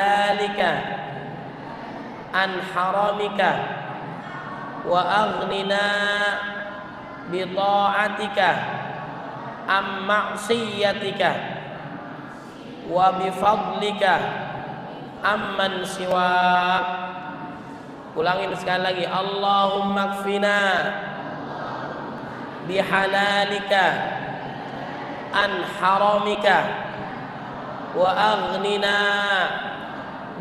bihalalika an haramika wa aghnina bi ta'atika am ma'siyatika wa bi fadlika amman siwak. Ulangin sekali lagi. Allahumma kfina bihalalika an haramika wa aghnina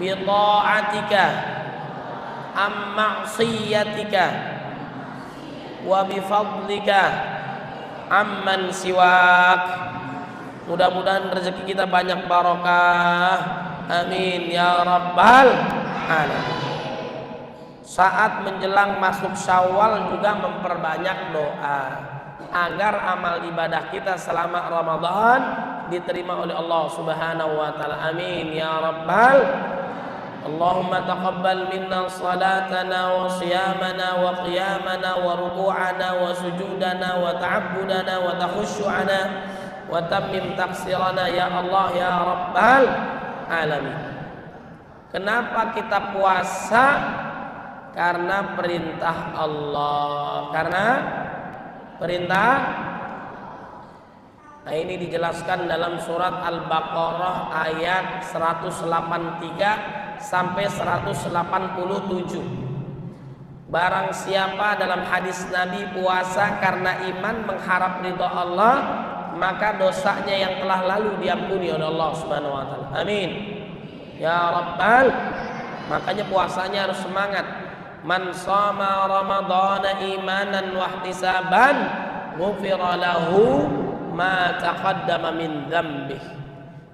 bi ta'atika am ma'siyatika wa bi fadlika amman siwak. Mudah-mudahan rezeki kita banyak barokah. Amin ya rabbal alamin. Saat menjelang masuk Syawal juga memperbanyak doa agar amal ibadah kita selama Ramadan diterima oleh Allah Subhanahu wa taala. Amin ya rabbal. Allahumma taqabbal minna salatana wa siyamana wa qiyamana wa ruku'ana wa sujudana wa ta'abbudana wa takhushu'ana wa tammim taqsirana ya Allah ya rabbal alamin. Kenapa kita puasa? Karena perintah Allah. Karena perintah. Nah, ini dijelaskan dalam surat Al-Baqarah ayat 183 sampai 187. Barang siapa dalam hadis Nabi puasa karena iman mengharap ridha Allah, maka dosanya yang telah lalu diampuni oleh Allah Subhanahu wa taala. Amin ya rabbal. Makanya puasanya harus semangat. Man shoma ramadhana imanan wa ihtisaban ghufira lahu ma taqaddama min dzambih.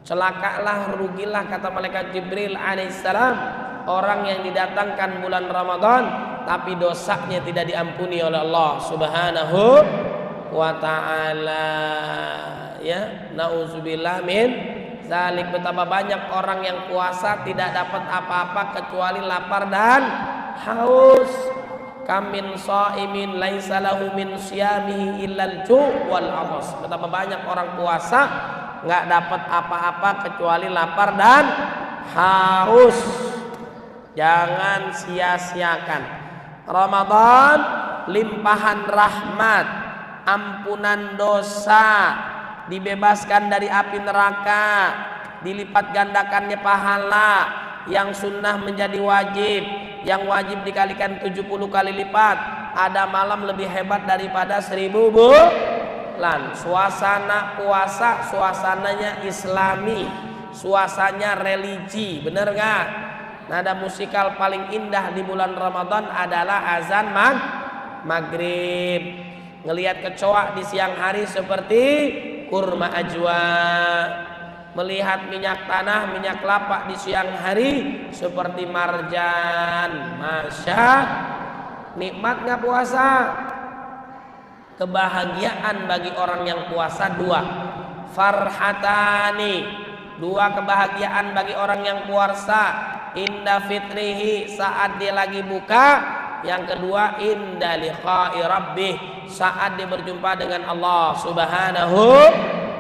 Celakalah, rugilah, kata malaikat Jibril alaihissalam, orang yang didatangkan bulan Ramadan tapi dosanya tidak diampuni oleh Allah Subhanahu wa taala. Ya, nauzubillah min zalik. Betapa banyak orang yang puasa tidak dapat apa-apa kecuali lapar dan haus. Kamin shaimin laisa lahu min siyamihi illal ju' wal 'atas. Betapa banyak orang puasa nggak dapat apa-apa kecuali lapar dan haus. Jangan sia-siakan Ramadan. Limpahan rahmat, ampunan dosa, dibebaskan dari api neraka, dilipat gandakannya pahala, yang sunnah menjadi wajib, yang wajib dikalikan 70 kali lipat. Ada malam lebih hebat daripada 1000 bulan. Suasana puasa, suasananya islami, suasananya religi, bener gak? Nada musikal paling indah di bulan Ramadan adalah azan maghrib. Ngelihat kecoa di siang hari seperti kurma ajwa. Melihat minyak tanah, minyak kelapa di siang hari seperti marjan. Masya, nikmatnya puasa. Kebahagiaan bagi orang yang puasa dua. Farhatani, dua kebahagiaan bagi orang yang puasa. Inda fitrihi, saat dia lagi buka. Yang kedua, inda liqa'i rabbih, saat dia berjumpa dengan Allah Subhanahu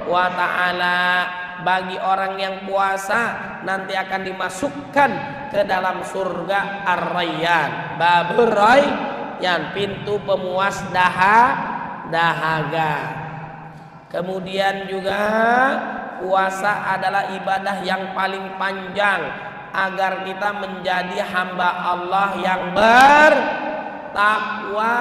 wa ta'ala. Bagi orang yang puasa nanti akan dimasukkan ke dalam surga Ar-Rayyan, Babur Rayyan, pintu pemuas dahaga. Kemudian juga puasa adalah ibadah yang paling panjang agar kita menjadi hamba Allah yang bertakwa.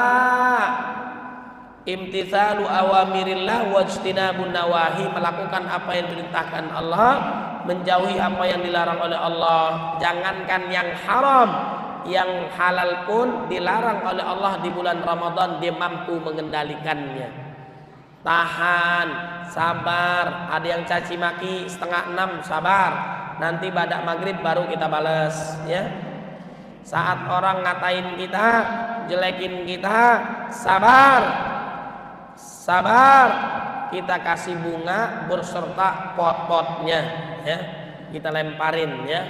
Imtitsalu awamirillah wajtinabun nawahi, melakukan apa yang diperintahkan Allah, menjauhi apa yang dilarang oleh Allah. Jangankan yang haram, yang halal pun dilarang oleh Allah di bulan Ramadan. Dia mampu mengendalikannya. Tahan, sabar. Ada yang caci maki 5:30, sabar. Nanti badak maghrib baru kita balas, ya. Saat orang ngatain kita, jelekin kita, sabar. Sabar, kita kasih bunga berserta pot-potnya, ya, kita lemparin, ya.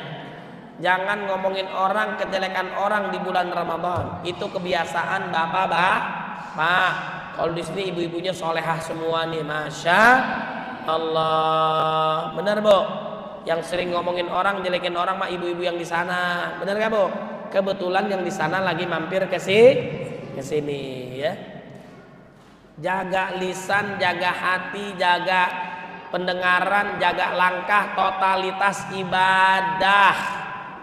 Jangan ngomongin orang, kejelekan orang di bulan Ramadan. Itu kebiasaan bapak. Kalau di sini ibu-ibunya solehah semua nih, masya Allah. Benar bu? Yang sering ngomongin orang, jelekin orang mah ibu-ibu yang di sana. Bener gak Bu? Kebetulan yang di sana lagi mampir ke sini ya. Jaga lisan, jaga hati, jaga pendengaran, jaga langkah, totalitas ibadah.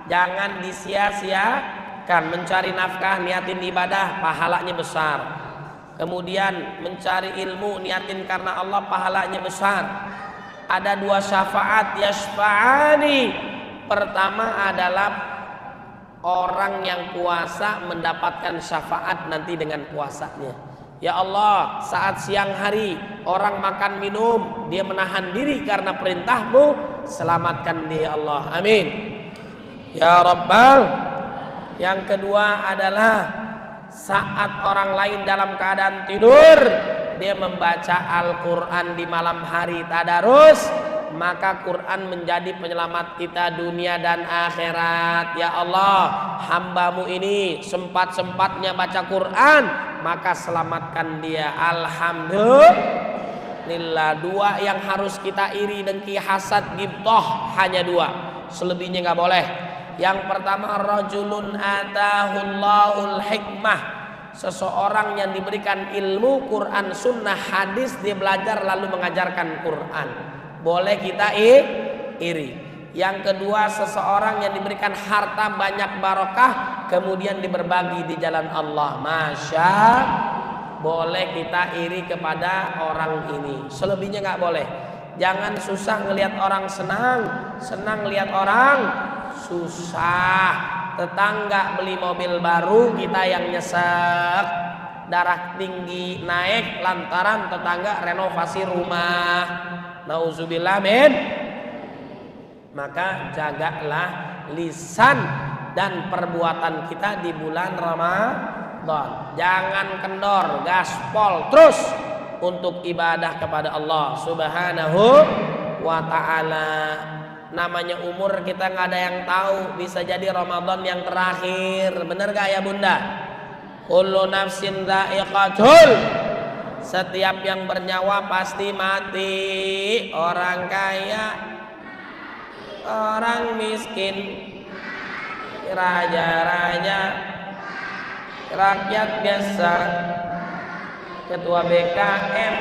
Jangan disia-siakan. Mencari nafkah, niatin ibadah, pahalanya besar. Kemudian mencari ilmu, niatin karena Allah, pahalanya besar. Ada 2 syafaat yashfa'ani. Pertama adalah orang yang puasa mendapatkan syafaat nanti dengan puasanya. Ya Allah, saat siang hari orang makan minum, dia menahan diri karena perintahmu, selamatkan dia Allah. Amin ya Rabbal. Yang kedua adalah saat orang lain dalam keadaan tidur, dia membaca Al-Quran di malam hari tadarus, maka Quran menjadi penyelamat kita dunia dan akhirat. Ya Allah, hambamu ini sempat-sempatnya baca Quran, maka selamatkan dia. Alhamdulillah. 2 yang harus kita iri, dengki, hasad, ghibthah, hanya 2, selebihnya nggak boleh. Yang pertama, rajulun atahullahul hikmah, seseorang yang diberikan ilmu Quran, sunnah, hadis, dia belajar lalu mengajarkan Quran, boleh kita iri. Yang kedua, seseorang yang diberikan harta banyak barokah kemudian diberbagi di jalan Allah, masya, boleh kita iri kepada orang ini. Selebihnya nggak boleh. Jangan susah ngelihat orang senang, senang lihat orang susah. Tetangga beli mobil baru, kita yang nyesek, darah tinggi naik lantaran tetangga renovasi rumah. Nauzubillah min. Maka jagalah lisan dan perbuatan kita di bulan Ramadan. Jangan kendor, gaspol terus untuk ibadah kepada Allah Subhanahu wa ta'ala. Namanya umur kita nggak ada yang tahu, bisa jadi Ramadan yang terakhir. Bener gak ya Bunda? Kullu nafsin dha'iqatul, setiap yang bernyawa pasti mati. Orang kaya, orang miskin, raja-raja, rakyat biasa, ketua BKM,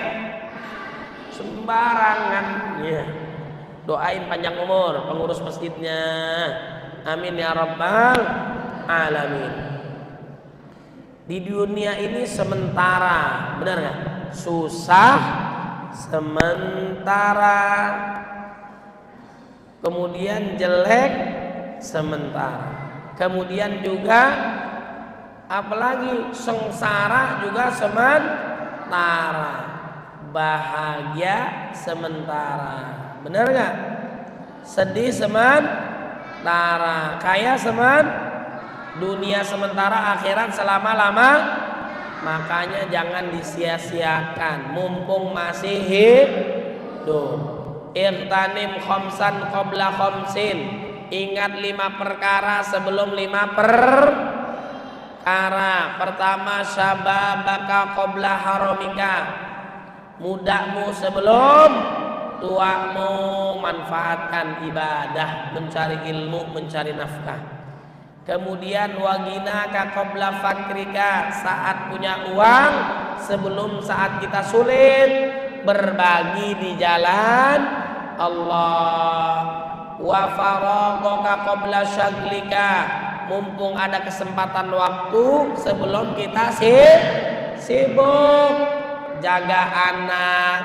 sembarangan ya. Doain panjang umur pengurus masjidnya, amin ya rabbal alamin. Di dunia ini sementara, benar gak? Susah sementara, kemudian jelek sementara, kemudian juga apalagi sengsara juga sementara, bahagia sementara, benar gak? Sedih sementara, kaya dunia sementara, akhirat selama-lama. Makanya jangan disia-siakan mumpung masih hidup. Irtanim khamsan qabla khamsin, ingat 5 perkara sebelum 5 perkara. Pertama, syababaka qabla haramika, mudamu sebelum tuamu. Manfaatkan ibadah, mencari ilmu, mencari nafkah. Kemudian waginaka qabla fakrika, saat punya uang sebelum saat kita sulit, berbagi di jalan Allah. Wa faragaka qabla syaglika, mumpung ada kesempatan waktu sebelum kita sibuk. Jaga anak,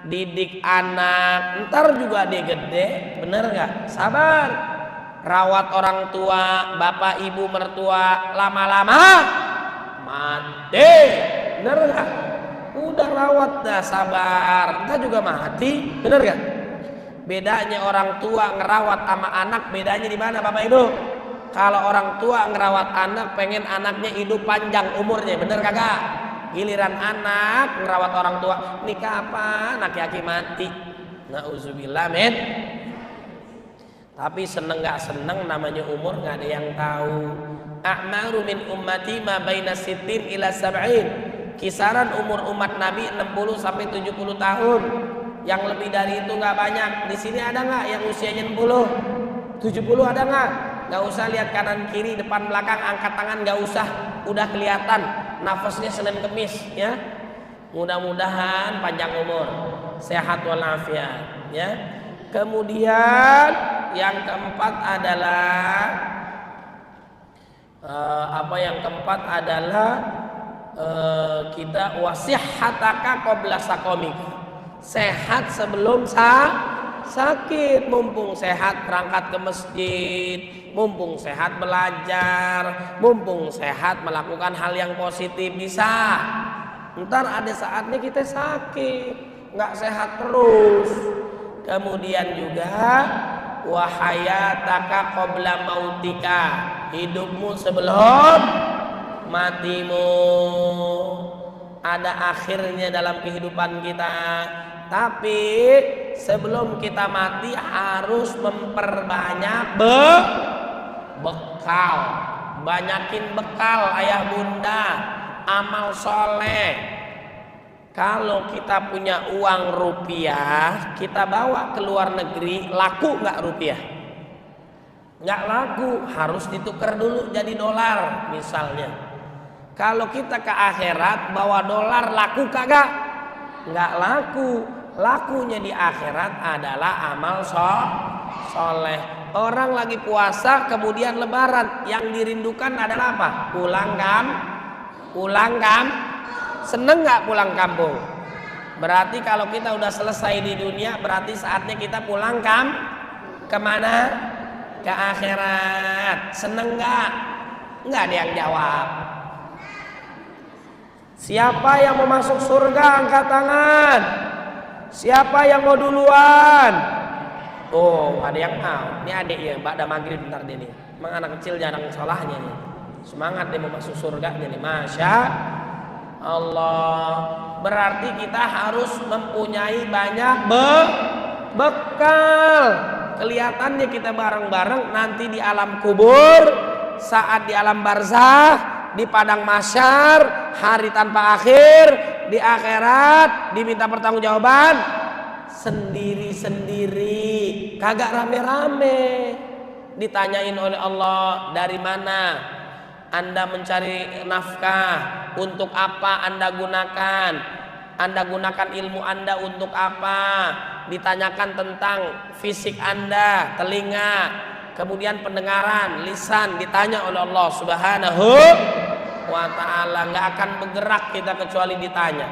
didik anak, ntar juga dia gede, bener gak? Sabar. Rawat orang tua, bapak ibu mertua, lama-lama mati, bener gak? Udah rawat dah, sabar, ntar juga mati, bener gak? Bedanya orang tua ngerawat sama anak, bedanya di mana bapak ibu? Kalau orang tua ngerawat anak, pengen anaknya hidup panjang umurnya, bener kagak? Giliran anak ngerawat orang tua, ini kapan aki-aki mati? Nauzubillah min. Tapi seneng gak seneng, namanya umur gak ada yang tahu. A'maru min ummati ma baina sittin ila sab'in, kisaran umur umat Nabi 60 sampai 70 tahun. Yang lebih dari itu nggak banyak. Di sini ada nggak yang usianya 60, 70 ada nggak? Nggak usah lihat kanan kiri, depan belakang, angkat tangan nggak usah. Udah kelihatan nafasnya Senin Kemis ya. Mudah-mudahan panjang umur, sehat walafiat ya. Kemudian yang keempat adalah kita wasihhataka qabla saqamik. Sehat sebelum sakit. Mumpung sehat berangkat ke masjid, mumpung sehat belajar, mumpung sehat melakukan hal yang positif bisa. Ntar ada saatnya kita sakit, nggak sehat terus. Kemudian juga wahayataka qabla mautika, hidupmu sebelum matimu. Ada akhirnya dalam kehidupan kita, tapi sebelum kita mati harus memperbanyak bekal. Banyakin bekal ayah bunda, amal soleh. Kalau kita punya uang rupiah, kita bawa ke luar negeri, laku nggak rupiah? Nggak laku, harus ditukar dulu jadi dolar misalnya. Kalau kita ke akhirat bawa dolar, laku kagak? Nggak laku. Lakunya di akhirat adalah amal soleh. Orang lagi puasa kemudian lebaran, yang dirindukan adalah apa? Pulang seneng nggak pulang kampung? Berarti kalau kita udah selesai di dunia, berarti saatnya kita pulang kemana? Ke akhirat. Seneng nggak? Nggak ada yang jawab. Siapa yang mau masuk surga angkat tangan. Siapa yang mau duluan? Oh, ada yang mau. Ini adik ya, Mbak maghrib bentar dia nih. Emang anak kecil jarang salahnya nih. Semangat dia mau masuk surga nih. Masya Allah. Berarti kita harus mempunyai banyak bekal. Kelihatannya kita bareng-bareng, nanti di alam kubur, saat di alam barzah, di padang mahsyar, hari tanpa akhir, di akhirat diminta pertanggungjawaban sendiri-sendiri, kagak rame-rame. Ditanyain oleh Allah, dari mana Anda mencari nafkah, untuk apa Anda gunakan? Anda gunakan ilmu Anda untuk apa? Ditanyakan tentang fisik Anda, telinga, kemudian pendengaran, lisan, ditanya oleh Allah Subhanahu wa ta'ala. Nggak akan bergerak kita kecuali ditanya.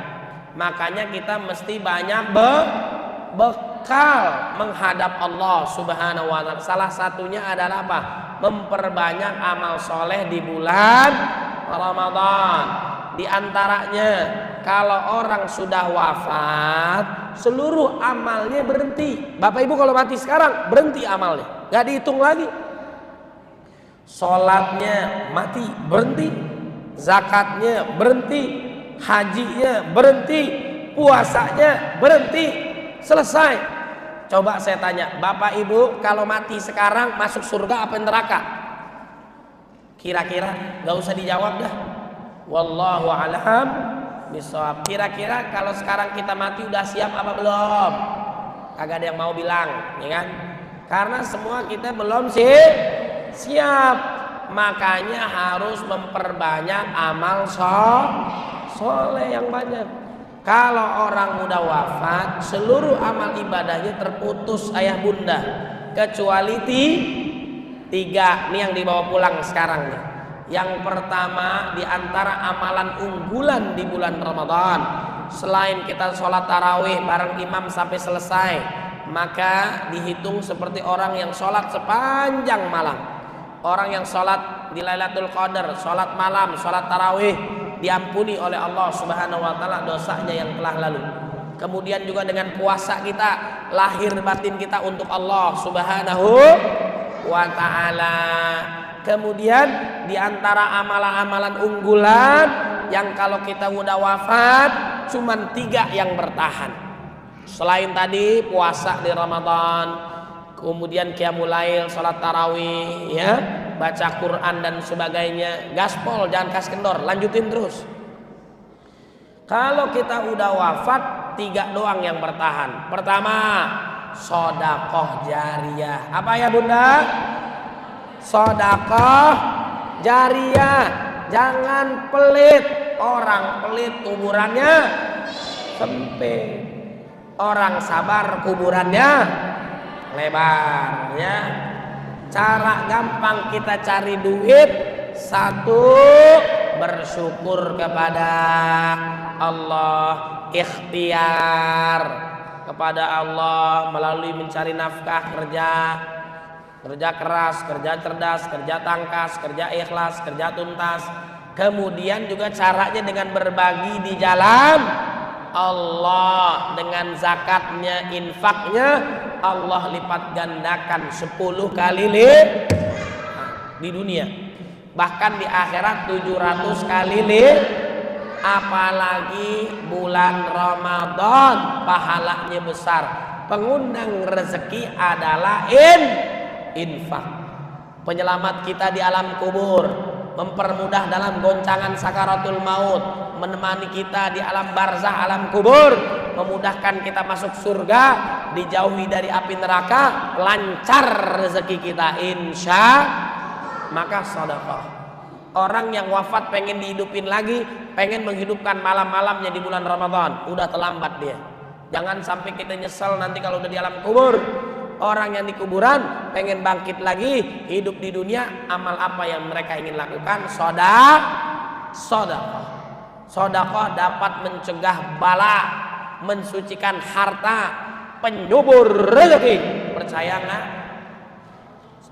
Makanya kita mesti banyak bekal menghadap Allah Subhanahu wa ta'ala. Salah satunya adalah apa? Memperbanyak amal soleh di bulan Ramadan. Di antaranya, kalau orang sudah wafat, seluruh amalnya berhenti. Bapak Ibu kalau mati sekarang, berhenti amalnya, gak dihitung lagi. Sholatnya mati, berhenti. Zakatnya berhenti. Hajinya berhenti. Puasanya berhenti. Selesai. Coba saya tanya, Bapak Ibu kalau mati sekarang masuk surga apa neraka? Kira-kira, gak usah dijawab dah. Wallahu a'lam bishawab. Kira-kira kalau sekarang kita mati udah siap apa belum? Kagak ada yang mau bilang, ya kan? Karena semua kita belum siap. Makanya harus memperbanyak amal soleh yang banyak. Kalau orang udah wafat, seluruh amal ibadahnya terputus ayah bunda, kecuali tiga. Nih yang dibawa pulang sekarang nih. Yang pertama, di antara amalan unggulan di bulan Ramadan, selain kita sholat tarawih bareng imam sampai selesai, maka dihitung seperti orang yang sholat sepanjang malam. Orang yang sholat di Lailatul Qadar, sholat malam, sholat tarawih, diampuni oleh Allah Subhanahu wa ta'ala dosanya yang telah lalu. Kemudian juga dengan puasa kita, lahir batin kita untuk Allah Subhanahu wa ta'ala. Kemudian di antara amalan-amalan unggulan yang kalau kita udah wafat cuman 3 yang bertahan. Selain tadi puasa di Ramadan, kemudian qiyamul lail, salat tarawih, ya, baca Quran dan sebagainya. Gaspol, jangan kas kendor, lanjutin terus. Kalau kita udah wafat 3 doang yang bertahan. Pertama, sedekah jariyah. Apa ya Bunda? Sedekah jariyah. Jangan pelit. Orang pelit kuburannya sempit. Orang sabar kuburannya lebar, ya. Cara gampang kita cari duit, satu, bersyukur kepada Allah, ikhtiar kepada Allah melalui mencari nafkah, kerja keras, kerja cerdas, kerja tangkas, kerja ikhlas, kerja tuntas. Kemudian juga caranya dengan berbagi di jalan Allah, dengan zakatnya, infaknya, Allah lipat gandakan 10 kali di dunia, bahkan di akhirat 700 kali apalagi bulan Ramadan pahalanya besar. Pengundang rezeki adalah infak, penyelamat kita di alam kubur, mempermudah dalam goncangan sakaratul maut, menemani kita di alam barzah, alam kubur, memudahkan kita masuk surga, dijauhi dari api neraka, lancar rezeki kita insya. Maka sedekah. Orang yang wafat pengen dihidupin lagi, pengen menghidupkan malam-malamnya di bulan Ramadan, udah terlambat dia. Jangan sampai kita nyesel nanti kalau udah di alam kubur. Orang yang di kuburan pengen bangkit lagi, hidup di dunia, amal apa yang mereka ingin lakukan? Sedekah. Sedekah dapat mencegah bala, mensucikan harta, penyubur rezeki. Percaya nggak?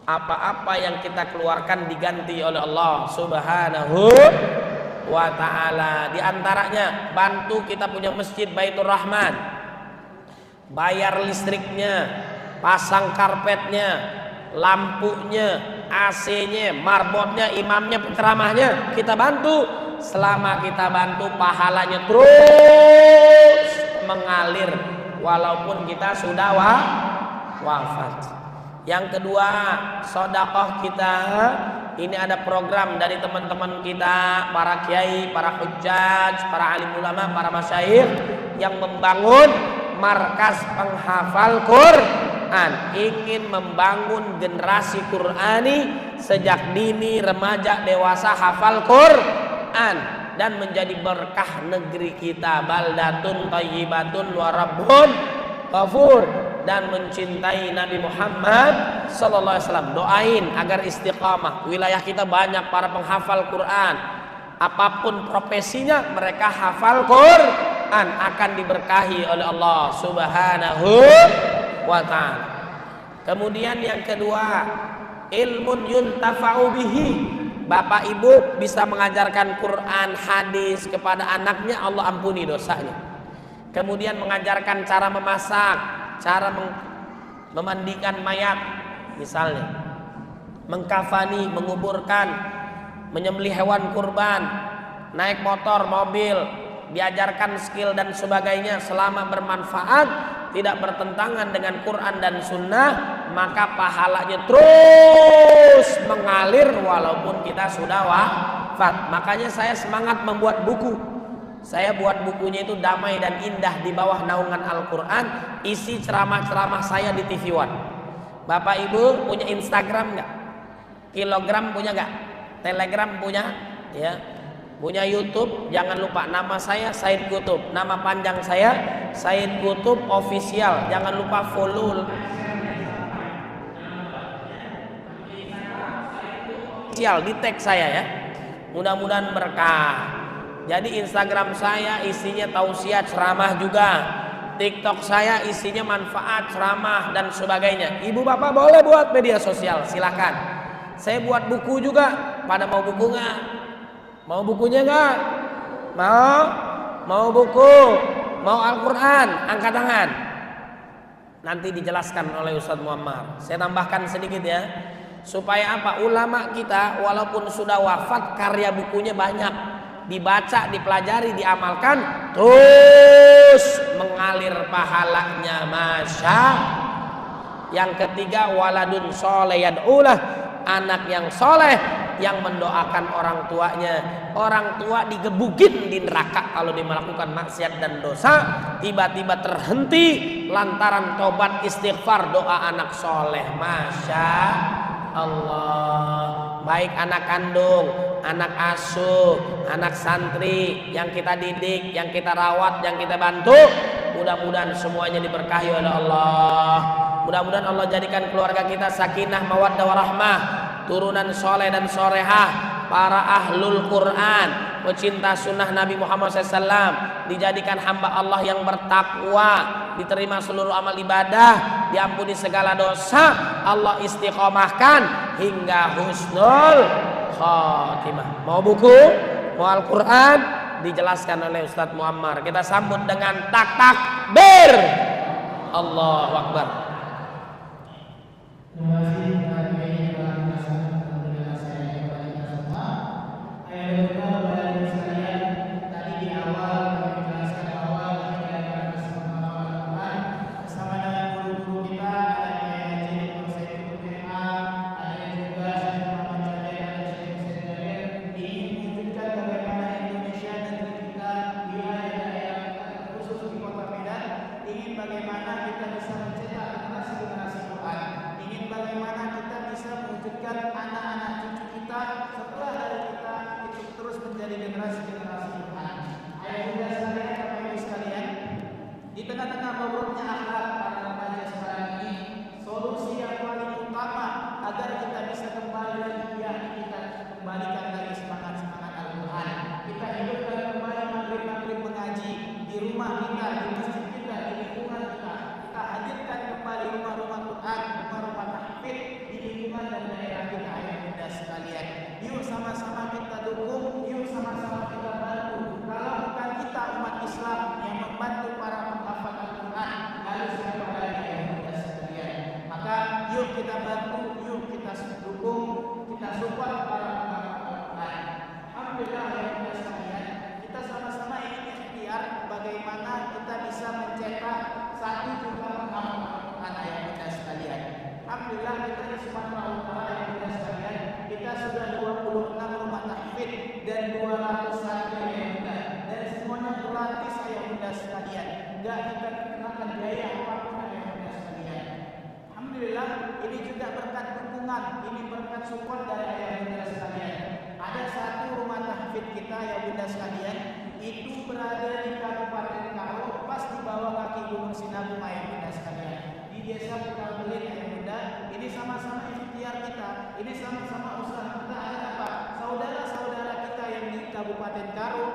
Apa-apa yang kita keluarkan diganti oleh Allah Subhanahu wa ta'ala. Di antaranya bantu kita punya masjid Baitur Rahman, bayar listriknya, pasang karpetnya, lampunya, AC-nya, marbotnya, imamnya, penceramahnya, kita bantu. Selama kita bantu, pahalanya terus mengalir walaupun kita sudah wafat. Yang kedua, sedekah kita ini ada program dari teman-teman kita, para kiai, para hujjaj, para alim ulama, para masyayikh yang membangun markas penghafal Quran, ingin membangun generasi Qurani sejak dini, remaja, dewasa hafal Quran dan menjadi berkah negeri kita. Baldatun thayyibatun wa rabbun ghafur, dan mencintai Nabi Muhammad sallallahu alaihi wasallam. Doain agar istiqamah. Wilayah kita banyak para penghafal Quran. Apapun profesinya, mereka hafal Quran, akan diberkahi oleh Allah Subhanahu wa ta'ala. Kemudian yang kedua, ilmun yuntafa'u bihi. Bapak ibu bisa mengajarkan Quran, hadis kepada anaknya, Allah ampuni dosanya. Kemudian mengajarkan cara memasak, cara memandikan mayat, misalnya mengkafani, menguburkan, menyembelih hewan kurban, naik motor, mobil, diajarkan skill dan sebagainya. Selama bermanfaat, tidak bertentangan dengan Quran dan Sunnah, maka pahalanya terus mengalir walaupun kita sudah wafat. Makanya saya semangat membuat buku. Saya buat bukunya itu Damai dan Indah di bawah naungan Al-Quran, isi ceramah-ceramah saya di TV One. Bapak ibu punya Instagram nggak? Kilogram punya nggak? Telegram punya? Ya. Punya YouTube? Jangan lupa nama saya Said Kutub. Nama panjang saya Said Kutub Official. Jangan lupa follow. Di tag saya ya. Mudah-mudahan berkah. Jadi Instagram saya isinya tausiah, ceramah juga. TikTok saya isinya manfaat, ceramah dan sebagainya. Ibu bapak boleh buat media sosial, silakan. Saya buat buku juga. Pada mau buku nggak? Mau bukunya nggak? Mau buku? Mau Al-Quran? Angkat tangan. Nanti dijelaskan oleh Ustadz Muammar. Saya tambahkan sedikit ya, supaya apa? Ulama kita walaupun sudah wafat, karya bukunya banyak, dibaca, dipelajari, diamalkan, terus mengalir pahalanya. Masya. Yang ketiga, waladun soleh yad'ulah, anak yang soleh yang mendoakan orang tuanya. Orang tua digebukin di neraka kalau dia melakukan maksiat dan dosa, tiba-tiba terhenti lantaran tobat istighfar doa anak soleh. Masya Allah. Baik anak kandung, anak asuh, anak santri yang kita didik, yang kita rawat, yang kita bantu, mudah-mudahan semuanya diberkahi oleh Allah. Mudah-mudahan Allah jadikan keluarga kita sakinah, mawaddah, warahmah, turunan soleh dan solehah, para ahlul Quran, pecinta sunnah Nabi Muhammad SAW, dijadikan hamba Allah yang bertakwa, diterima seluruh amal ibadah, diampuni segala dosa, Allah istiqomahkan hingga husnul khatimah. Mau buku, mau Al-Quran, dijelaskan oleh Ustadz Muammar. Kita sambut dengan takbir. Allahu Akbar. Terima kasih kepada yang telah melaksanakan penjelasan kepada kita semua. Bapak Ibu sekalian, tadi di awal kami menjelaskan bahwa kita akan bersama Al-Quran bersama dengan guru-guru kita, ada Kiai Haji Dr. Saiful Tema, ada juga Syekh Muhammad Jabir, ada Syekh Hussein Jabir, ingin menunjukkan bagaimana Indonesia negeri kita, wilayah-wilayah khusus di Kota Medan, ingin bagaimana kita bisa mencetak generasi-generasi Quran. Bagaimana kita bisa mewujudkan anak-anak cucu kita setelah dari kita itu terus menjadi generasi-generasi Tuhan. Ayah bunda sekalian, Bapak Ibu sekalian, di tengah-tengah bobroknya akhlak para remaja sekarang ini, solusi yang paling utama agar kita bisa kembali lagi, yakni kita kembalikan lagi semangat-semangat Al-Quran. Kita hidupkan kembali maghrib-maghrib mengaji di rumah kita, di masjid kita, di lingkungan kita. Kita hadirkan kembali rumah-rumah Quran, rumah-rumah tahfidz di lingkungan dan daerah kita, ayah bunda sekalian. Yuk sama-sama kita dukung, yuk sama-sama kita bantu. Kalau bukan kita umat Islam yang membantu para penghafal Al-Quran, lalu siapa lagi, ayah bunda sekalian? Maka yuk kita bantu, yuk kita dukung, kita support para penghafal Al-Quran. Alhamdulillah ayah bunda sekalian, kita sama-sama ingin ikhtiar bagaimana kita bisa mencetak 1 juta penghafal Al-Quran, ayah bunda sekalian. Alhamdulillah kita di Sumatera Utara, ayah bunda sekalian, kita sudah 26 rumah tahfidz dan 200 santri, ayah bunda, dan semuanya gratis, ayah bunda sekalian. Enggak kita kenakan biaya apapun, ayah bunda sekalian. Alhamdulillah ini juga berkat dukungan, ini berkat support dari ayah bunda sekalian. Ada 1 rumah tahfidz kita, ayah bunda sekalian, itu berada di Kabupaten Karo, pas di bawah kaki Gunung Sinabung, ayah bunda sekalian, di desa Pukalbelit, ayah bunda. Ini sama-sama ikhtiar kita, ini sama-sama usaha kita. Ada apa? Saudara-saudara kita yang di Kabupaten Karo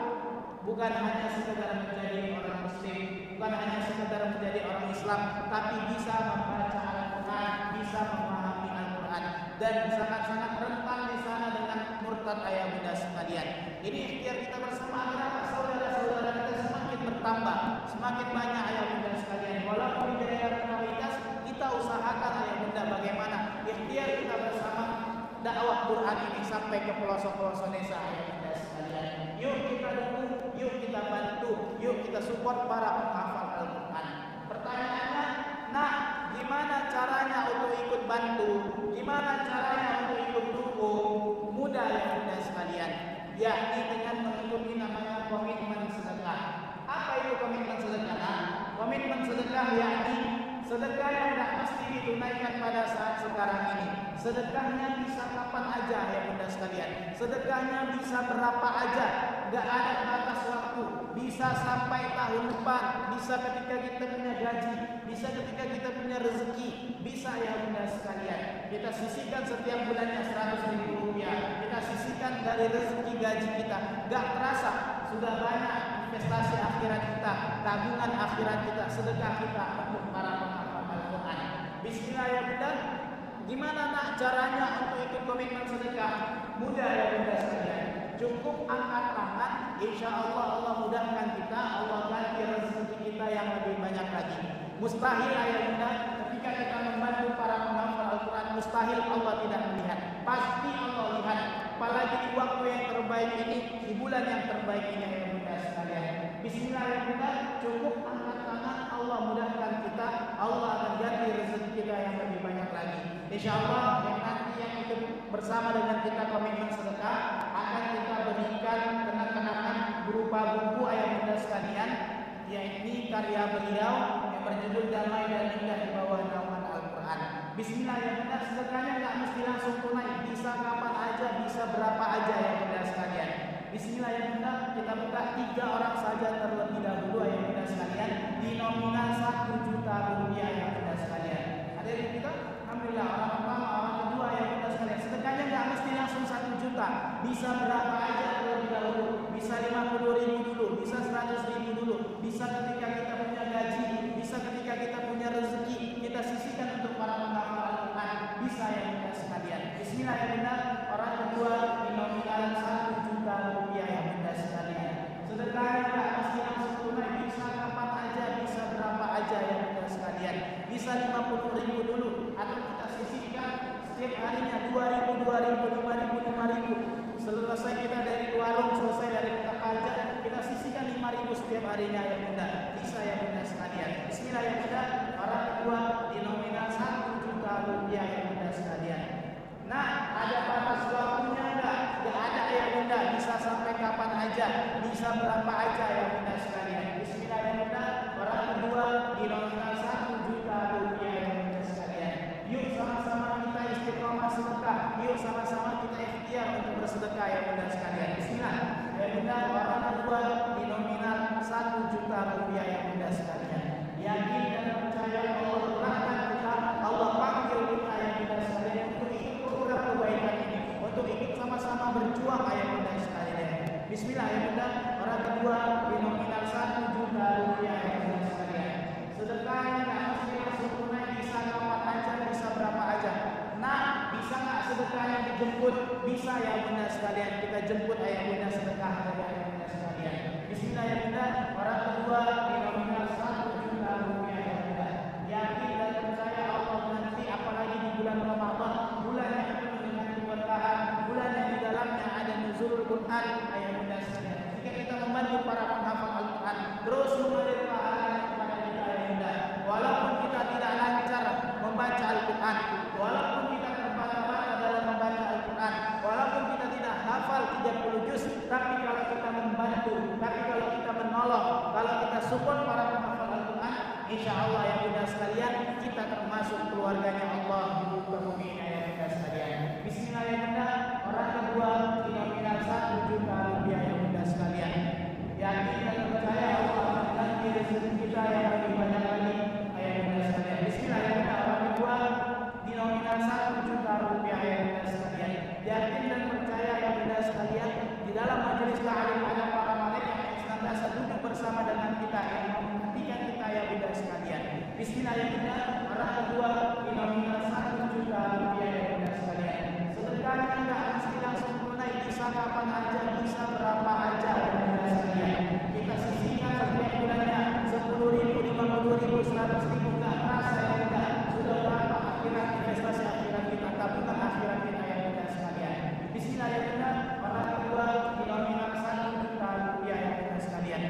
bukan hanya sekedar menjadi orang Muslim, bukan hanya sekedar menjadi orang Islam, tapi bisa membaca Al-Quran, bisa memahami Al-Quran, dan sangat-sangat rentan di sana dengan murtad, ayah bunda sekalian. Ini ikhtiar kita bersama agar saudara-saudara kita semakin bertambah, semakin banyak, ayah bunda sekalian. Walaupun di daerah minoritas, kita usahakan, ayah bunda, bagaimana ikhtiar kita bersama dakwah Quran ini sampai ke pelosok-pelosok desa, ayah bunda sekalian. Yuk kita dukung, yuk kita bantu, yuk kita support para penghafal Al-Quran. Pertanyaannya, nah, gimana caranya untuk ikut bantu? Gimana caranya untuk ikut dukung? Mudah, ayah bunda sekalian, yakni dengan mengikuti namanya komitmen sedekah. Apa itu komitmen sedekah? Komitmen sedekah yakni sedekah yang tidak mesti ditunaikan pada saat sekarang ini. Sedekahnya bisa kapan aja, ya bunda sekalian. Sedekahnya bisa berapa aja, nggak ada batas waktu. Bisa sampai tahun depan, bisa ketika kita punya gaji, bisa ketika kita punya rezeki, bisa, ya bunda sekalian. Kita sisihkan setiap bulannya 100.000 rupiah. Kita sisihkan dari rezeki gaji kita. Nggak terasa sudah banyak investasi akhirat kita, tabungan akhirat kita, sedekah kita untuk para penghafal Al-Quran. Bismillah, ya bunda. Gimana nak caranya untuk ikut komitmen sedekah? Mudah, ya bunda sekalian. Cukup angkat tangan, insya Allah Allah mudahkan kita, Allah ganti rezeki kita yang lebih banyak lagi. Mustahil, ya bunda, ketika kita membantu para penghafal Al-Quran, mustahil Allah tidak melihat. Pasti Allah lihat. Apalagi di waktu yang terbaik ini, di bulan yang terbaik ini, ya bunda sekalian. Bismillah, ya bunda. Cukup angkat tangan, Allah mudahkan kita, Allah akan ganti rezeki kita yang lebih banyak lagi. Insya Allah yang nanti yang ikut bersama dengan kita komitmen sedekah, akan kita berikan kenang-kenangan berupa buku ayah bunda sekalian, yaitu karya beliau yang berjudul Damai dan Indah di Bawah Naungan Al-Quran. Bismillah ya bunda, sedekahnya nggak mesti langsung tunai, bisa kapan aja, bisa berapa aja ya bunda sekalian. Bismillah ya bunda, kita buka 3 orang saja terlebih dahulu ya bunda sekalian, di nominal 1 juta rupiah ya bunda sekalian. Hadirin kita, alhamdulillah orang pertama, orang kedua ya bunda sekalian. Sedekahnya nggak mesti langsung 1 juta, bisa berapa aja terlebih dahulu, bisa 50.000 dulu, bisa 100.000 dulu, bisa ketika kita punya gaji, bisa ketika kita punya rezeki, kita sisihkan untuk para penghafal Al-Quran, bisa ya bunda sekalian. Bismillah ya bunda, orang kedua di nominal 1 juta rupiah ya bunda sekalian. Sedekahnya nggak mesti langsung tunai, bisa kapan aja, bisa berapa aja ya bunda sekalian. Bisa 50.000 dulu, atau kita sisihkan setiap harinya 2.000, 5.000. Selesai kita dari warung, selesai dari kita pajak, kita sisihkan 5.000 setiap harinya ya bunda. Bisa ya bunda sekalian. Bismillah ya bunda, orang kedua di nominal 1 juta rupiah ya bunda sekalian. Nah, ada batas waktunya enggak? Enggak ada ya bunda, bisa sampai kapan aja, bisa berapa aja ya bunda sekalian. Bismillah ya bunda, orang kedua di nominal 1 juta rupiah ya bunda sekalian. Yuk sama-sama kita istiqomah sedekah, yuk sama-sama kita ikhtiar untuk bersedekah ya bunda sekalian. Bismillah ya bunda, orang kedua di nominal 1 juta rupiah ya bunda sekalian. Yakin dan percaya Allah berkata kita, Allah panggil kita ya bunda sekalian untuk ikut program kebaikan ini, untuk ikut sama-sama berjuang ya bunda sekalian. Bismillah ya bunda, orang kedua di nominal 1 juta rupiah ya bunda sekalian. Sedekahnya nggak mesti langsung tunai, bisa kapan aja, bisa berapa aja. Nah, bisa nggak sedekahnya dijemput? Bisa ya bunda sekalian, kita jemput ayah bunda sedekah dari ayah bunda sekalian. Bismillah ya bunda, orang kedua di nominal 1 juta rupiah ya bunda. Yakin dan percaya Allah nanti, apalagi di bulan Ramadan, bulan yang penuh dengan keberkahan, bulan yang di dalamnya ada nuzulul Quran ayah bunda sekalian. Jika kita membantu para penghafal Al-Quran, terus mengalir pahala kepada kita ayah bunda. Walaupun kita tidak lancar membaca Al-Quran, walaupun kita terbata-bata dalam membaca Al-Quran, walaupun kita tidak hafal 30 juz, tapi kalau kita membantu, tapi kalau kita menolong, kalau kita support para penghafal Al-Quran, insya Allah ya bunda sekalian, kita termasuk keluarganya Allah di muka bumi ini ya bunda sekalian. Bismillah ya bunda, orang kedua di nominal 1 juta rupiah ya bunda sekalian. Yakin dan percaya Allah akan ganti rezeki kita yang lebih banyak lagi ya bunda sekalian. Bismillah ya bunda, orang kedua di nominal 1 juta rupiah ya bunda sekalian. Yakin dan percaya ya bunda sekalian, di dalam majelis ta'lim ada para malaikat yang senantiasa duduk bersama dengan kita yang memperhatikan kita ya bunda sekalian. Bismillah ya bunda, orang kedua di nominal 1 juta rupiah ya bunda sekalian. Sedekahnya enggak mesti langsung tunai, bisa kapan aja, bisa berapa aja ya bunda sekalian. Kita sisihkan setiap bulannya 10.000, 50.000, 100.000, enggak terasa ya bunda. Sudah berapa akhirat investasi akhirat kita, tabungan akhirat kita ya bunda sekalian. Bismillah ya bunda, orang kedua di nominal 1 juta rupiah ya bunda sekalian.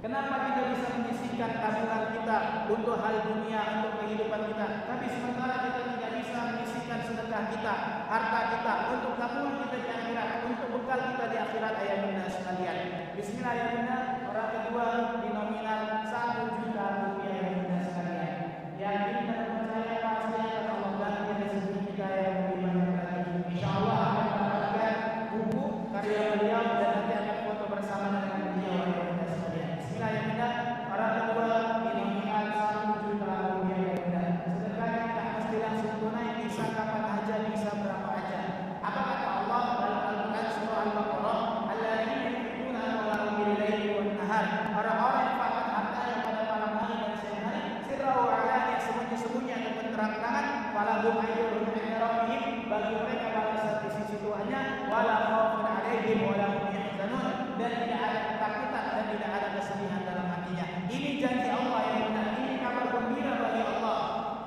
Kenapa kita bisa menyisihkan tabungan kita untuk hal dunia, untuk kehidupan kita, tapi sementara kita tidak bisa menyisihkan sedekah kita, harta kita, untuk tabungan kita di akhirat, untuk bekal kita di akhirat ayah bunda sekalian. Bismillah ya bunda, orang kedua di nominal 1 juta rupiah ya bunda sekalian. Yakin dan percaya pasti akan Allah ganti rezeki kita yang lebih banyak lagi. Insya Allah akan mendapatkan buku karya beliau dan nanti akan foto bersama dengan beliau ya bunda sekalian. Bismillah ya bunda, orang kedua di nominal 1 juta rupiah ya bunda. Sedekahnya tak mesti langsung tunai, bisa kapan aja, bisa berapa aja. Apa kata Allah dalam Al-Quran surah Al-Baqarah? Alladzina yunfiquna amwalahum bil-laili wan-nahar. Orang-orang yang infakkan hartanya pada malam hari dan siang hari, sirra wa alaniya, sembunyi-sembunyi ataupun terang-terangan, falahum ajrun 'inda rabbihim, bagi mereka balasan di sisi Tuhannya, wala khaufun 'alaihim wa la hum yahzanun, dan tidak ada ketakutan dan tidak ada kesedihan dalam hatinya. Ini janji Allah yang benar, ini kabar gembira bagi Allah,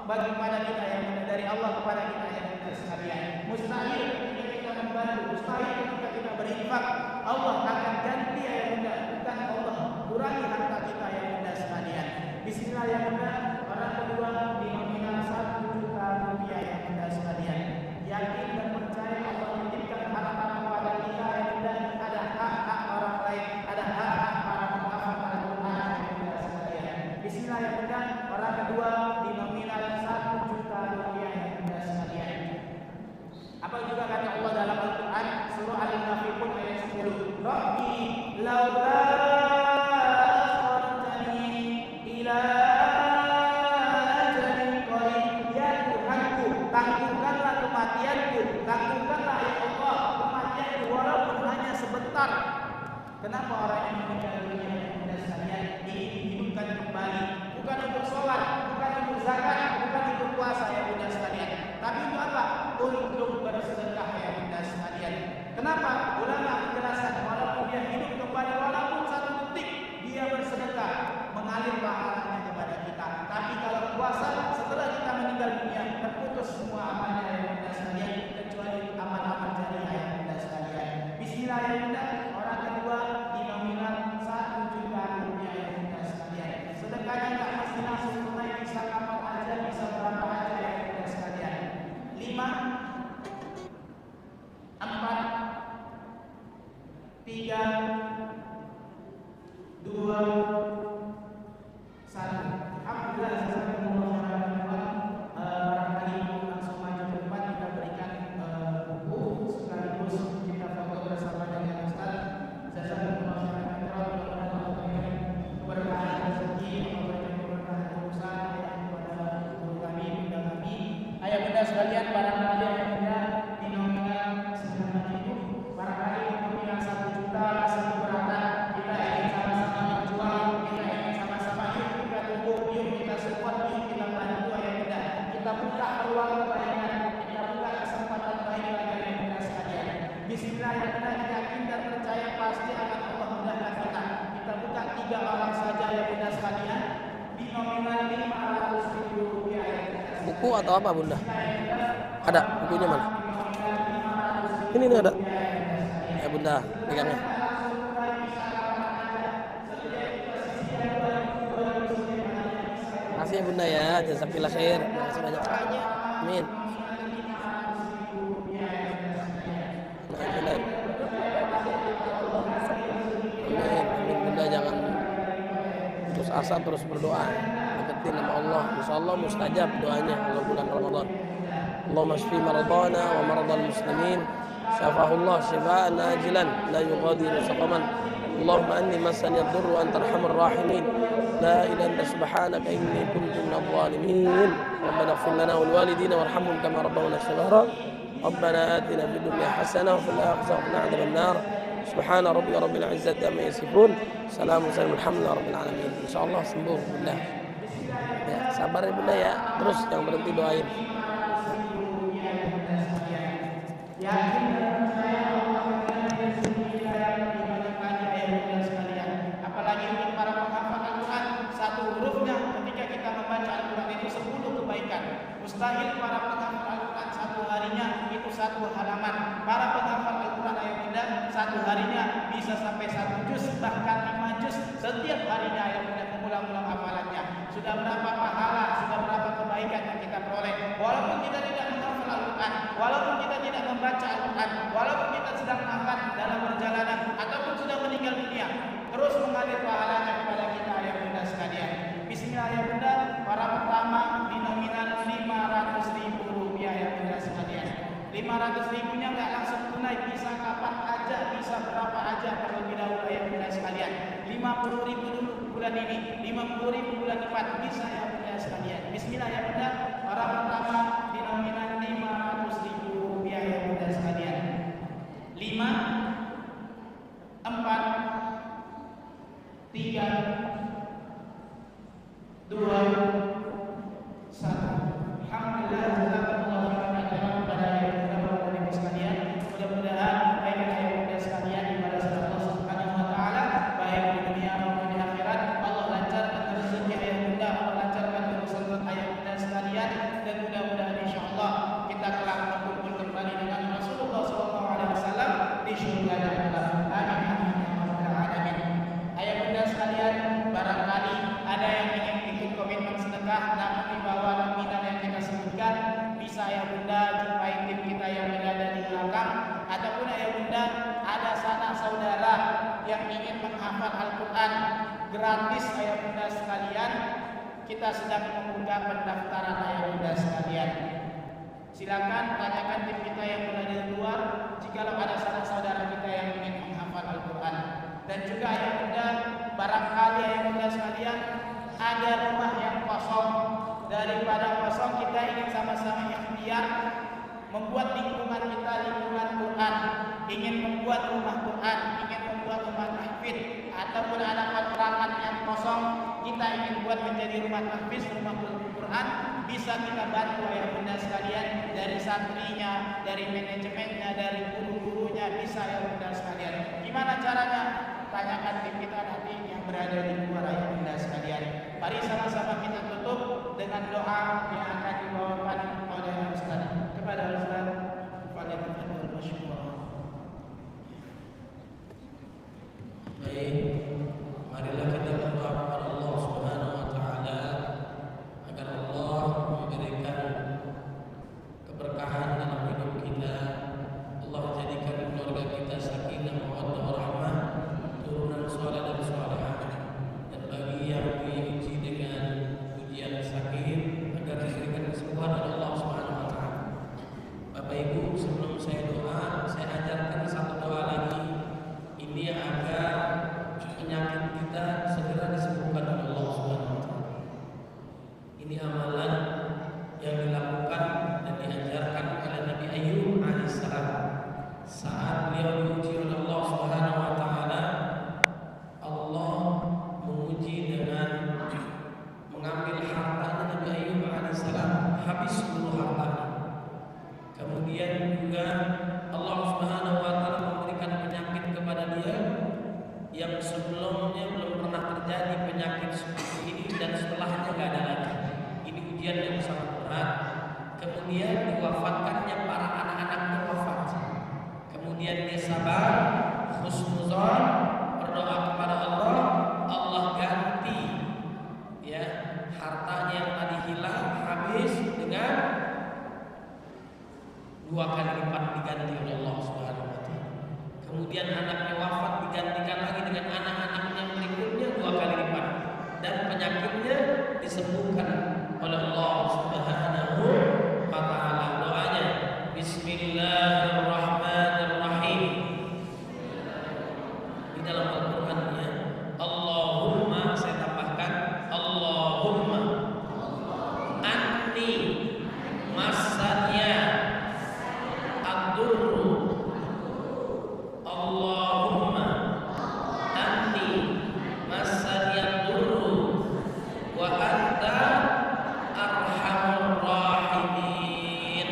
bagi kepada kita yang benar, dari Allah kepada kita yang benar sekalian. Mustahil ketika kita membantu, mustahil ketika kita berinfak, Allah akan ganti yang benar, bukan Allah kurangi harta kita yang benar sekalian. Bismillah yang benar, orang kedua di nominal 1 juta rupiah yang benar sekalian. Yakin dan juga kata Allah dalam Al-Quran surah Al-Munafiqun ayat 10. Rabbi laula akhartani ila ajalin qarib, ya Tuhanku, tangguhkanlah kematianku, tangguhkanlah ya Allah kematianku walaupun hanya sebentar. Kenapa orang yang meninggal dunia dan sekalian dihidupkan kembali? Bukan untuk sholat, bukan untuk zakat, bukan untuk puasa ya bunda sekalian, tapi untuk apa? Untuk bersedekah ya bunda sekalian. Kenapa? Ulama menjelaskan walaupun dia hidup kembali, walaupun satu detik dia bersedekah, mengalir pahalanya kepada kita. Tapi kalau puasa setelah kita meninggal dunia terputus semua amalnya ya bunda sekalian, kecuali amal-amal jariah ya bunda sekalian. Bismillah ya bunda. Orang kedua di nominal 1 juta rupiah ya bunda sekalian. Sedekahnya tak mesti langsung tunai, bisa kapan aja, bisa berapa aja ya bunda sekalian. 5, 4, 3, 2, 1. Alhamdulillah barangkali langsung maju ke depan kita berikan buku sekaligus kita foto bersama dengan Ustaz. Jazakumullah khairan keberkahan rezeki, memberikan keberkahan urusan kepada guru kami, bunda kami. Ayah bunda sekalian, barangkali ayah bunda di nominal 9.000, barangkali nominal 1 juta masih keberatan. Kita ingin sama-sama berjuang, kita ingin sama-sama yuk kita tunggu, yuk kita support, yuk kita bantu ayah bunda. Kita buka peluang kebaikan, kita buka kesempatan baik bagi ayah bunda sekalian. Bismillah ya bunda, kita yakin dan percaya pasti akan Allah mudahkan kita. Kita buka 3 orang saja ya bunda sekalian di nominal 500.000 rupiah ya bunda. Buku atau apa bunda? Ada bukunya mana? Ini ada. Ya bunda, pegangnya. Makasih ya bunda ya, jazakallah khair. Makasih banyak. Amin. Amin bunda, jangan putus asa, terus berdoa, deketin sama Allah, insyaallah mustajab doanya kalau bulan Ramadan. Allahumma shfi maradana wa maradal muslimin, syafahullah syifaan ajilan la yughadiru saqaman. Allahumma anni masani ad-durr wa anta arhamur rahimin, la ilaha illa subhanaka inni kuntu minadh dhalimin. Rabbana ighfir lana wa liwalidina warhamhum kama rabbawna shighara. Rabbana atina fid dunya hasanah wa fil akhirati hasanah wa qina adzaban nar. Subhana rabbika rabbil izzati amma yasifun. Salamun alhamdulillahi rabbil alamin. Insyaallah sembuh bunda. Ya, sabar ya bunda ya. Terus jangan berhenti doain. Yakin dan percaya Allah akan rezeki kita yang diberkahi ayah bunda sekalian. Apalagi untuk para penghafal Al-Quran, satu hurufnya ketika kita membaca Al-Quran itu 10 kebaikan. Mustahil para penghafal Al-Quran satu harinya itu 1 halaman. Para penghafal Al-Quran ayah bunda satu harinya bisa sampai 1 juz, bahkan 5 juz setiap harinya ayah bunda mengulang-ulang hafalannya. Sudah berapa pahala, sudah berapa kebaikan yang kita peroleh. Walaupun kita tidak menghafal Al-Quran, walaupun kita tidak membaca Al-Quran, walaupun kita sedang makan dalam perjalanan ataupun sudah meninggal dunia, terus mengalir pahalanya kepada kita ayah bunda sekalian. Bismillah ayah bunda, para pertama di nominal 500.000 rupiah ayah bunda sekalian. 500.000-nya nggak langsung tunai, bisa kapan aja, bisa berapa aja terlebih dahulu ayah bunda sekalian. 50.000 dulu bulan ini, 50.000 bulan depan, bisa ayah bunda sekalian. Bismillah ayah bunda, para pertama di nominal 500.000 rupiah ayah bunda sekalian. 5, 4, 3, 2, 1. Alhamdulillah, jazakumullah khairan kepada ayah bunda Bapak Ibu sekalian. Mudah-mudahan kebaikan ayah bunda sekalian dibalas oleh Allah Subhanahu wa taala baik di dunia maupun di akhirat. Allah lancarkan rezeki ayah bunda, Allah lancarkan urusan ayah bunda sekalian, dan mudah-mudahan insyaallah kita kelak berkumpul kembali dengan Rasulullah SAW di surga dan neraka. Amin ya rabbal alamin. Ayah bunda sekalian, barangkali ada yang ingin ikut komitmen sedekah namun di bawah nominal yang kita sebutkan, bisa ayah bunda jumpai tim kita yang berada di belakang, ataupun ayah bunda ada sanak saudara yang ingin menghafal Al-Quran gratis ayah bunda sekalian, kita sedang membuka pendaftaran ayah bunda sekalian. Silakan tanyakan tim kita yang berada di luar jikalau ada sanak saudara kita yang ingin menghafal Al-Quran. Dan juga ayah bunda, barangkali ayah bunda sekalian ada rumah yang kosong. Daripada kosong, kita ingin sama-sama ikhtiar membuat lingkungan kita lingkungan Quran, ingin membuat rumah Quran, ingin membuat rumah tahfidz, ataupun ada kontrakan yang kosong, kita ingin buat menjadi rumah tahfidz, rumah Quran. Bisa kita bantu ayah bunda sekalian, dari santrinya, dari manajemennya, dari guru-gurunya, bisa ayah bunda sekalian. Gimana caranya? Tanyakan tim kita nanti yang berada di luar ayah bunda sekalian. Mari sama-sama kita tutup dengan doa yang akan dibawakan oleh Ustaz. Kepada Ustaz, falyatafadhal masykuran. Baik, marilah kita berdoa kepada Allah Subhanahu wa taala agar Allah memberikan keberkahan dalam hidup kita. Allah jadikan keluarga kita sakinah, mawaddah, warahmah, turunan saleh dan salehah. Dan bagi yang diuji dengan ujian sakit, agar diberikan kesembuhan oleh Allah Subhanahu wa taala. Bapak Ibu, sebelum saya doa, saya ajarkan satu doa lagi. Ini agar penyakit kita segera disembuhkan oleh Allah Subhanahu wa taala. Ini amalan yang dilakukan dan diajarkan oleh Nabi Ayyub alaihissalam saat beliau diuji oleh Allah Subhanahu wa taala. Allah menguji dengan mengambil hartanya Nabi Ayyub alaihissalam, habis seluruh hartanya. Kemudian juga Allah Subhanahu wa taala memberikan penyakit kepada dia yang sebelumnya belum pernah terjadi penyakit seperti ini, dan setelahnya tidak ada lagi. Ini ujian yang sangat berat. Kemudian diwafatkannya para anak-anaknya wafat. Kemudian dia sabar, husnuzon, berdoa kepada Allah, Allah ganti ya hartanya yang tadi hilang habis dengan 2 kali lipat diganti oleh Allah Subhanahu wa taala. Kemudian anaknya wafat, digantikan lagi dengan anak-anaknya berikutnya 2 kali lipat, dan penyakitnya disembuhkan oleh Allah Subhanahu wa taala. Doanya Bismillahirrahmanirrahim. Di dalam Al-Qur'annya Allahumma, saya tambahkan Allahumma anni masanya ad-durru. Allahumma anni masani ad-durru wa anta arhamur rahimin.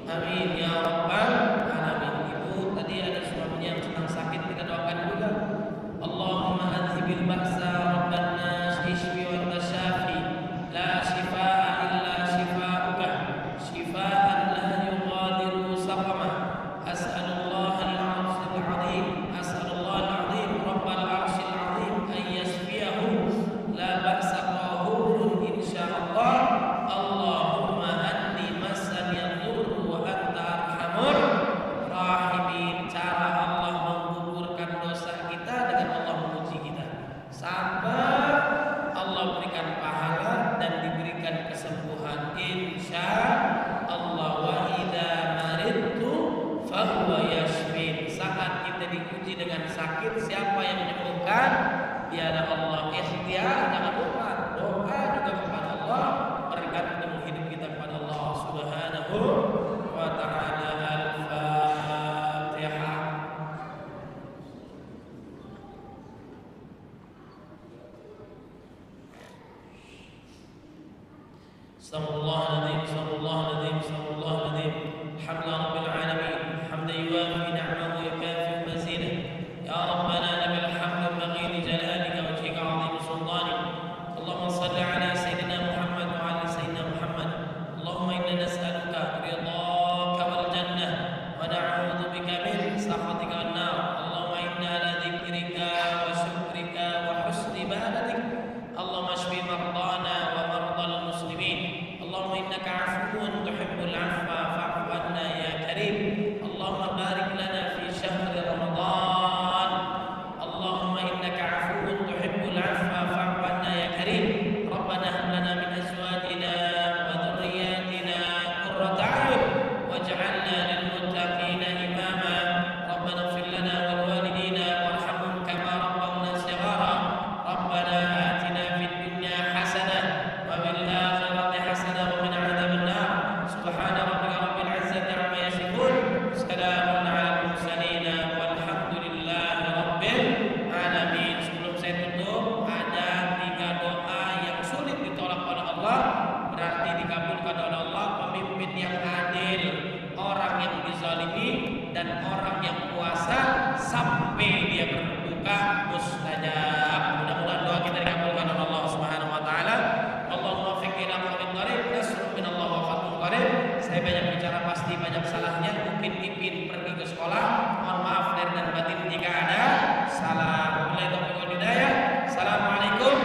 Amin ya rabbal alamin. Ibu tadi ada suaminya yang sedang sakit, kita doakan juga. Allahumma adhibil ba'sa rabban nas ishfi wa anta syafi la shifaa illa shifaa'uka shifaa'an la yughadiru saqama. As'alullah al-'azim al-'azim, as'alullah al-'azim rabbal 'arsyil 'azim an yashfiyahu la ba'sa tahurun insyaallah. Allahumma anni masani ad-durru wa anta arhamur rahimin. Cara Allah menggugurkan dosa kita dengan Allah menguji kita. Sabar, Allah berikan pahala dan diberikan kesembuhan insyaallah. Wa idza maridtu fahuwa yashfin. Saat kita diuji dengan sakit, siapa yang menyembuhkan? Dialah Allah. Ikhtiar, jangan lupa doa juga kepada Allah, bergantung hidup kita kepada Allah Subhanahu wa taala. Al-Fatihah. Astagfirullahaladzim, astagfirullahaladzim, astagfirullahaladzim. Alhamdulillah rabbil alamin, hamdan yuwafi ni'amahu wa yukafi mazidah. Ya Rabbana lakal hamdu bagi li jalalika wa wajhika 'azim sultanik. Allahumma salli ala sayyidina Muhammad wa ala sayyidina Muhammad. Allahumma inna nas'aluka ridha dan orang yang puasa sampai dia berbuka mustajab. Mudah-mudahan doa kita dikabulkan oleh Allah Subhanahu wa taala. Allahumma waffiqna ila aqwamit thariq, nasrun min Allah wa fathun qarib. Saya banyak bicara pasti banyak salahnya, mungkin Ipin pergi ke sekolah. Mohon maaf lahir dan batin jika ada salah. Wabillahi taufiq wal hidayah. Assalamualaikum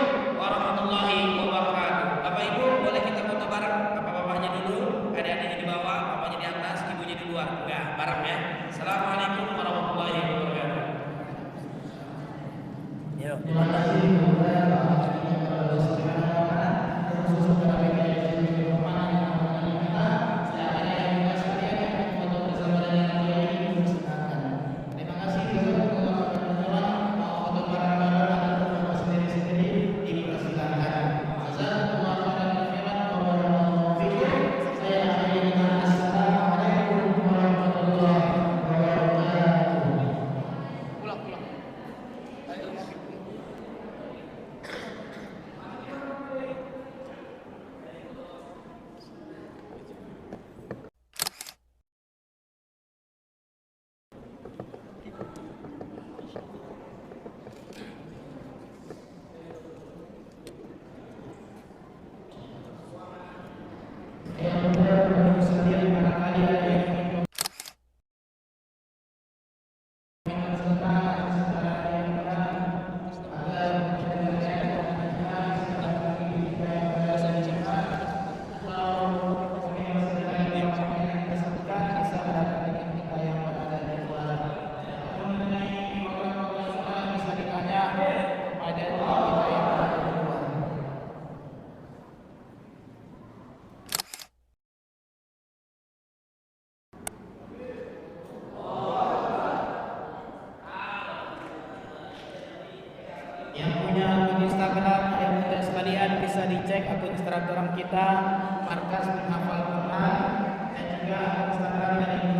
warahmatullahi wabarakatuh. Bapak Ibu boleh kita foto bareng? Bapak-bapaknya dulu, adik-adiknya di bawah, bapaknya di atas, ibunya di luar. Enggak, bareng ya. Assalamualaikum warahmatullahi wabarakatuh. Yuk. Terima kasih kepada Allah Subhanahu wa taala khusus kepada PKI di rumah yang kita silakan yang juga sekalian yang foto bersama dengan Kiai silakan. Terima kasih juga kepada teman-teman mau foto bareng-bareng atau foto sendiri-sendiri dipersilakan. Jazakumullah khairan warahmatullahi wabarakatuh. Saya akhiri dengan assalamualaikum warahmatullahi wabarakatuh. Pulang. Yang benar sekalian barangkali ada yang ingin yang punya akun Instagram yang mudah sekalian bisa dicek akun Instagram kita Markas Penghafal Quran dan juga akun Instagram dari